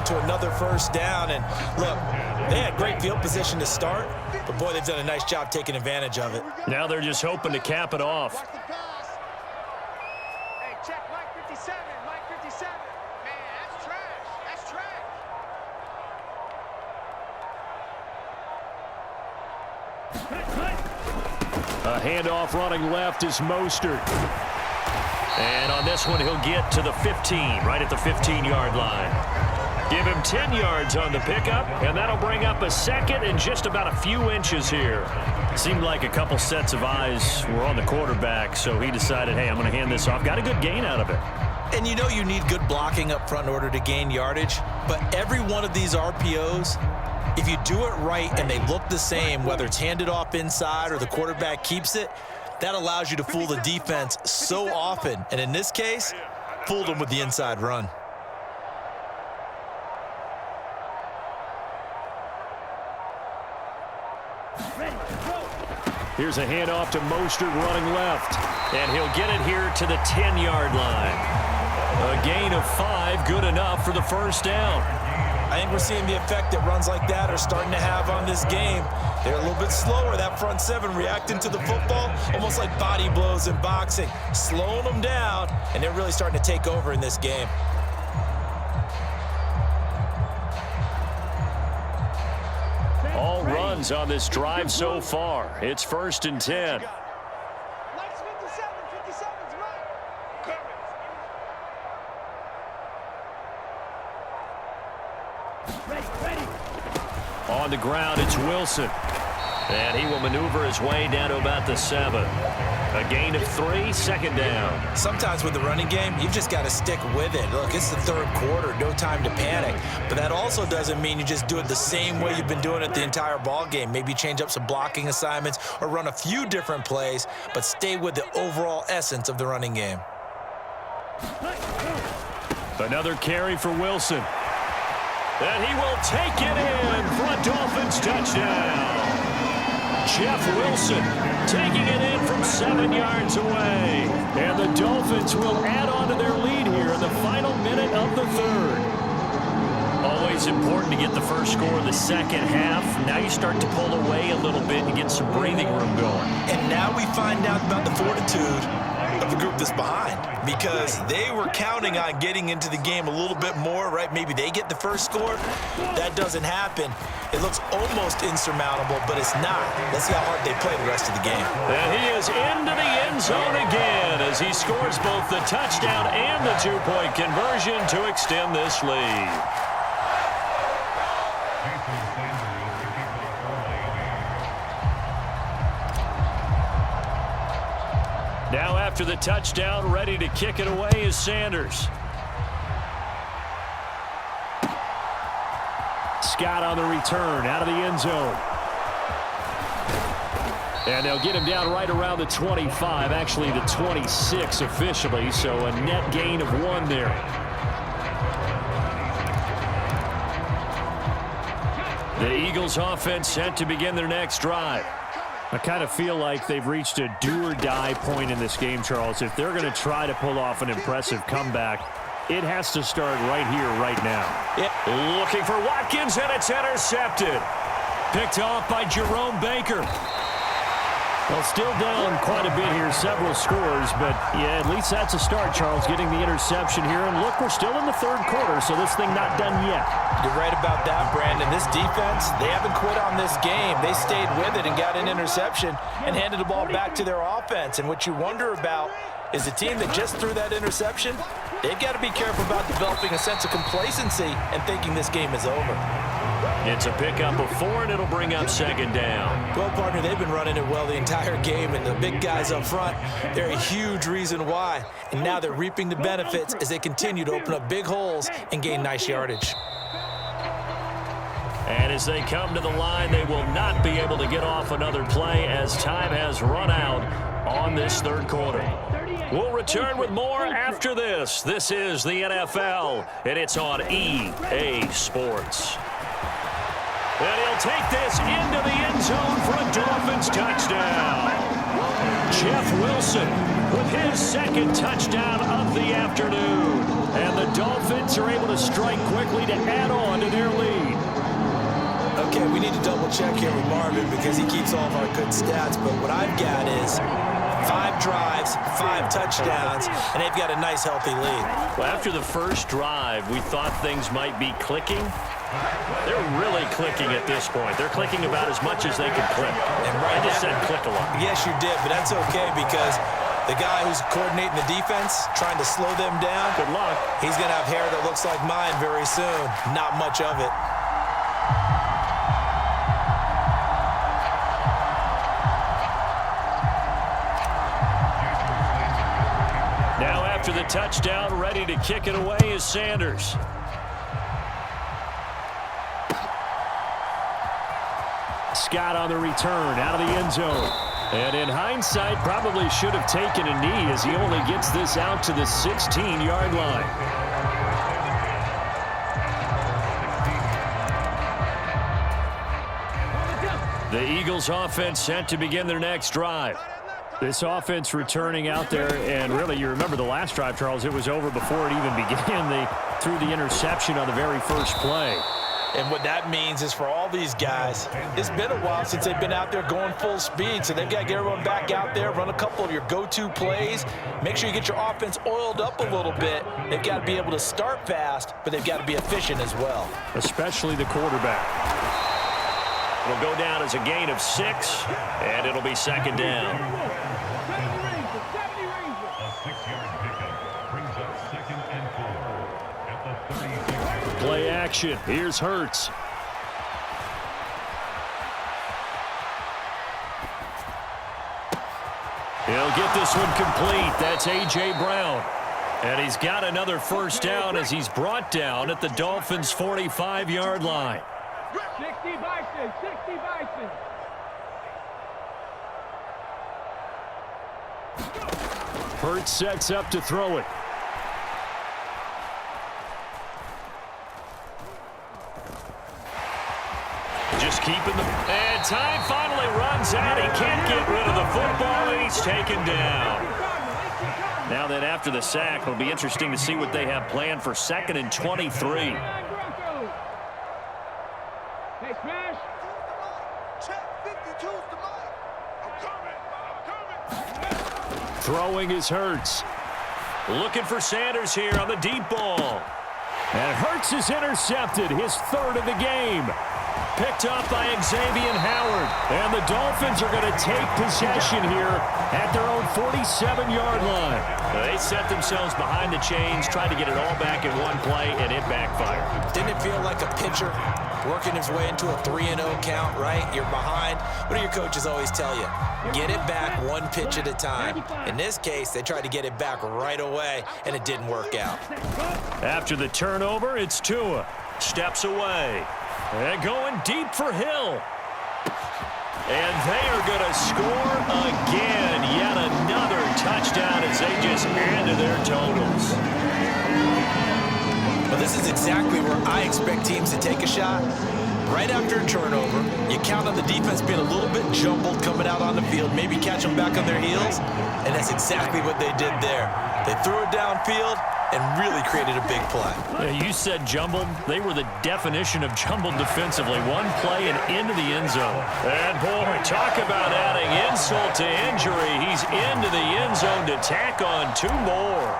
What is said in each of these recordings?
to another first down. And look, they had great field position to start, but boy, they've done a nice job taking advantage of it. Now they're just hoping to cap it off. Hey, check Mike 57, Mike 57. Man, that's trash. That's trash. A handoff running left is Mostert. And on this one, he'll get to the 15, right at the 15-yard line. Give him 10 yards on the pickup, and that'll bring up a second and just about a few inches here. Seemed like a couple sets of eyes were on the quarterback, so he decided, hey, I'm going to hand this off. Got a good gain out of it. And you know you need good blocking up front in order to gain yardage, but every one of these RPOs, if you do it right and they look the same, whether it's handed off inside or the quarterback keeps it, that allows you to fool the defense so often. And in this case, fooled them with the inside run. Here's a handoff to Mostert running left. And he'll get it here to the 10-yard line. A gain of 5, good enough for the first down. I think we're seeing the effect that runs like that are starting to have on this game. They're a little bit slower, that front seven, reacting to the football, almost like body blows in boxing, slowing them down, and they're really starting to take over in this game. All runs on this drive so far. It's 1st and 10. Mike's 57, 57's Mike. On the ground, it's Wilson. And he will maneuver his way down to about the 7. A gain of 3, second down. Sometimes with the running game, you've just got to stick with it. Look, it's the third quarter, no time to panic. But that also doesn't mean you just do it the same way you've been doing it the entire ball game. Maybe change up some blocking assignments or run a few different plays, but stay with the overall essence of the running game. Another carry for Wilson. And he will take it in for a Dolphins touchdown. Jeff Wilson taking it in from 7 yards away. And the Dolphins will add on to their lead here in the final minute of the third. Always important to get the first score in the second half. Now you start to pull away a little bit and get some breathing room going. And now we find out about the fortitude of the group that's behind, because they were counting on getting into the game a little bit more, right? Maybe they get the first score. That doesn't happen. It looks almost insurmountable, but it's not. Let's see how hard they play the rest of the game. And he is into the end zone again as he scores both the touchdown and the two-point conversion to extend this lead. Now after the touchdown, ready to kick it away is Sanders. Scott on the return out of the end zone. And they'll get him down right around the 25, actually the 26 officially, so a net gain of 1 there. The Eagles offense set to begin their next drive. I kind of feel like they've reached a do-or-die point in this game, Charles. If they're going to try to pull off an impressive comeback, it has to start right here, right now. Yeah. Looking for Watkins, and it's intercepted. Picked off by Jerome Baker. Well, still down quite a bit here, several scores, but yeah, at least that's a start, Charles, getting the interception here. And look, we're still in the third quarter, so this thing not done yet. You're right about that, Brandon. This defense, they haven't quit on this game. They stayed with it and got an interception and handed the ball back to their offense. And what you wonder about is the team that just threw that interception, they've got to be careful about developing a sense of complacency and thinking this game is over. It's a pickup of 4, and it'll bring up second down. Well, partner, they've been running it well the entire game, and the big guys up front, they're a huge reason why. And now they're reaping the benefits as they continue to open up big holes and gain nice yardage. And as they come to the line, they will not be able to get off another play as time has run out on this third quarter. We'll return with more after this. This is the NFL, and it's on EA Sports. And he'll take this into the end zone for a Dolphins touchdown. Jeff Wilson with his second touchdown of the afternoon. And the Dolphins are able to strike quickly to add on Okay, we need to double check here with Marvin because he keeps all of our good stats, but what I've got is 5 drives, 5 touchdowns, and they've got a nice, healthy lead. Well, after the first drive, we thought things might be clicking. They're really clicking at this point. They're clicking about as much as they can click. And right I just now, said click a lot. Yes, you did, but that's okay because the guy who's coordinating the defense, trying to slow them down, Good luck. he's going to have hair that looks like mine very soon. Not much of it. Now after the touchdown, ready to kick it away is Sanders. Scott on the return, out of the end zone. And in hindsight, probably should have taken a knee as he only gets this out to the 16-yard line. The Eagles offense set to begin their next drive. This offense returning out there, and really, you remember the last drive, Charles, it was over before it even began. They threw the interception on the very first play. And what that means is for all these guys, it's been a while since they've been out there going full speed, so they've got to get everyone back out there, run a couple of your go-to plays, make sure you get your offense oiled up a little bit. They've got to be able to start fast, but they've got to be efficient as well. Especially the quarterback. It'll go down as a gain of 6, and it'll be second down. Play action. Here's Hurts. He'll get this one complete. That's A.J. Brown. And he's got another first down as he's brought down at the Dolphins' 45-yard line. 60 Bison, 60 Bison. Hurts sets up to throw it. Just keeping the... And time finally runs out. He can't get rid of the football, and he's taken down. Now that after the sack, it'll be interesting to see what they have planned for 2nd and 23. Hey, Smash. Check 52's the mic. I'm coming. Throwing is Hurts. Looking for Sanders here on the deep ball. And Hurts is intercepted, his 3rd of the game. Picked up by Xavier Howard. And the Dolphins are going to take possession here at their own 47-yard line. They set themselves behind the chains, tried to get it all back in one play, and it backfired. Didn't it feel like a pitcher working his way into a 3-0 count, right? You're behind. What do your coaches always tell you? Get it back one pitch at a time. In this case, they tried to get it back right away, and it didn't work out. After the turnover, it's Tua. Steps away. And going deep for Hill. And they are going to score again. Yet another touchdown as they just add to their totals. Well, this is exactly where I expect teams to take a shot. Right after a turnover, you count on the defense being a little bit jumbled coming out on the field, maybe catch them back on their heels, and that's exactly what they did there. They threw it downfield and really created a big play. Yeah, you said jumbled. They were the definition of jumbled defensively. One play and into the end zone. And boy, talk about adding insult to injury. He's into the end zone to tack on 2 more.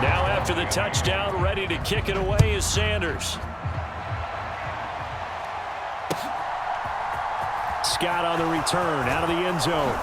Now after the touchdown, ready to kick it away is Sanders. Scott on the return, out of the end zone.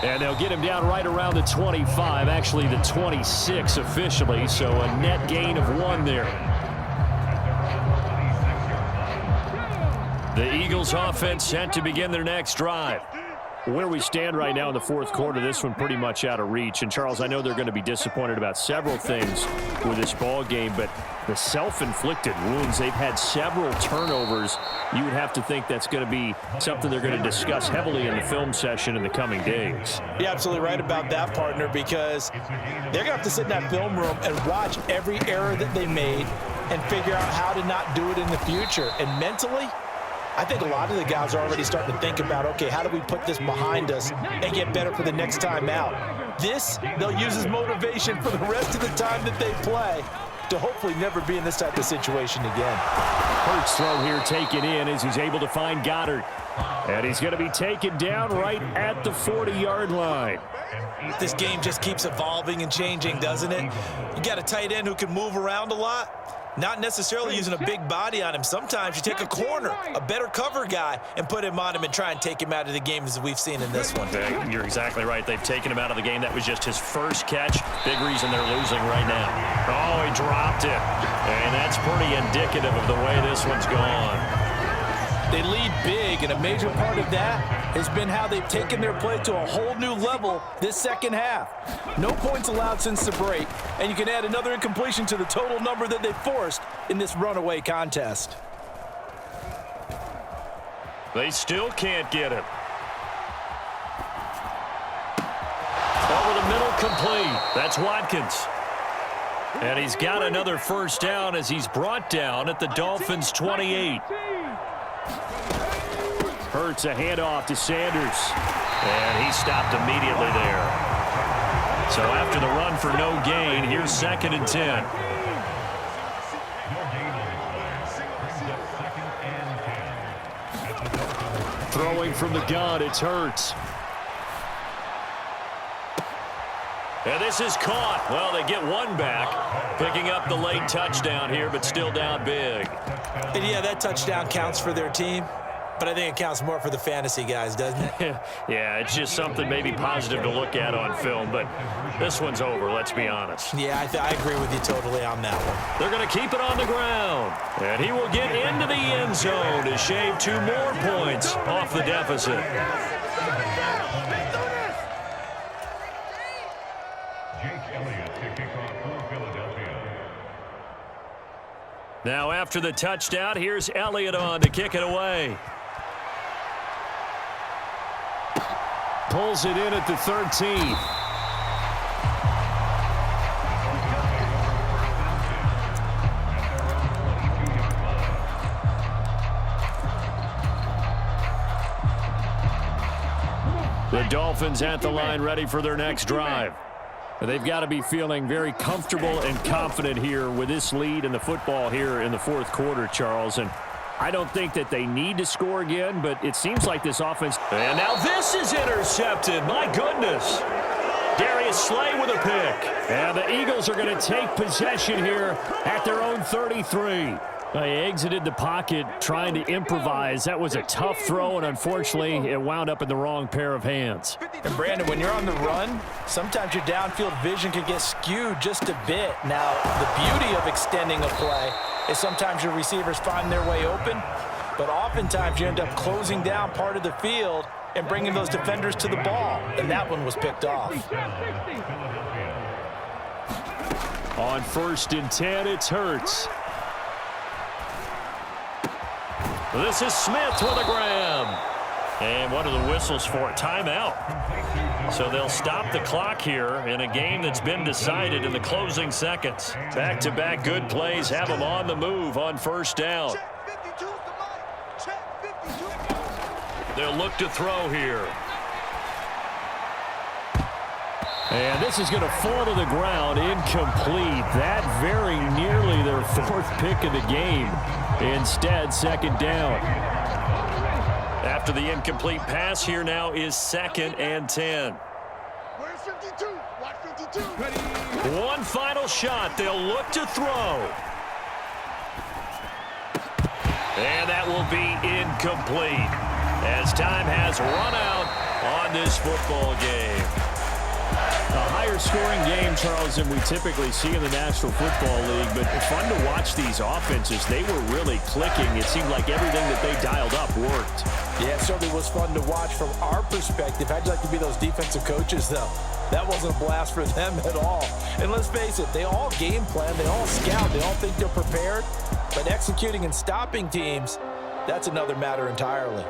And they'll get him down right around the 25, actually the 26 officially, so a net gain of 1 there. The Eagles offense set to begin their next drive. Where we stand right now in the 4th quarter, this one pretty much out of reach. And, Charles, I know they're going to be disappointed about several things with this ball game, but the self-inflicted wounds, they've had several turnovers. You would have to think that's going to be something they're going to discuss heavily in the film session in the coming days. You're absolutely right about that, partner, because they're going to have to sit in that film room and watch every error that they made and figure out how to not do it in the future. And mentally, I think a lot of the guys are already starting to think about, okay, how do we put this behind us and get better for the next time out? This, they'll use as motivation for the rest of the time that they play. to hopefully never be in this type of situation again. Hurts throw here taken in as he's able to find Goddard. And he's going to be taken down right at the 40-yard line. This game just keeps evolving and changing, doesn't it? You got a tight end who can move around a lot. Not necessarily using a big body on him. Sometimes you take a corner, a better cover guy, and put him on him and try and take him out of the game as we've seen in this one. You're exactly right. They've taken him out of the game. That was just his first catch. Big reason they're losing right now. Oh, he dropped it. And that's pretty indicative of the way this one's gone. They lead big, and a major part of that has been how they've taken their play to a whole new level this second half. No points allowed since the break, and you can add another incompletion to the total number that they forced in this runaway contest. They still can't get him. Over the middle, complete. That's Watkins. And he's got another first down as he's brought down at the Dolphins' 28. Hurts a handoff to Sanders. And he stopped immediately there. So after the run for no gain, here's 2nd and 10. Throwing from the gun, it's Hurts. And this is caught. Well, they get one back, picking up the late touchdown here, but still down big. And yeah, that touchdown counts for their team, but I think it counts more for the fantasy guys, doesn't it? Yeah, it's just something maybe positive to look at on film, but this one's over, let's be honest. Yeah, I agree with you totally on that one. They're going to keep it on the ground, and he will get into the end zone to shave 2 more points off the deficit. Now after the touchdown, here's Elliott on to kick it away. Pulls it in at the 13. The Dolphins at the line ready for their next drive. They've got to be feeling very comfortable and confident here with this lead in the football here in the 4th quarter, Charles. And I don't think that they need to score again, but it seems like this offense. And now this is intercepted. My goodness. Darius Slay with a pick. And the Eagles are going to take possession here at their own 33. They exited the pocket trying to improvise. That was a tough throw, and unfortunately, it wound up in the wrong pair of hands. And Brandon, when you're on the run, sometimes your downfield vision can get skewed just a bit. Now, the beauty of extending a play is sometimes your receivers find their way open, but oftentimes you end up closing down part of the field and bringing those defenders to the ball, and that one was picked off. On 1st and 10, it's Hurts. This is Smith with a grab. And what are the whistles for? Timeout. So they'll stop the clock here in a game that's been decided in the closing seconds. Back-to-back good plays have them on the move on 1st down. They'll look to throw here. And this is going to fall to the ground, incomplete. That very nearly their 4th pick of the game. Instead, 2nd down. After the incomplete pass, here now is 2nd and 10. Where's 52? Watch 52. One final shot. They'll look to throw. And that will be incomplete as time has run out on this football game. A higher-scoring game, Charles, than we typically see in the National Football League, but fun to watch these offenses. They were really clicking. It seemed like everything that they dialed up worked. Yeah, it certainly was fun to watch from our perspective. How'd you like to be those defensive coaches, though? That wasn't a blast for them at all. And let's face it, they all game plan, they all scout, they all think they're prepared, but executing and stopping teams, that's another matter entirely.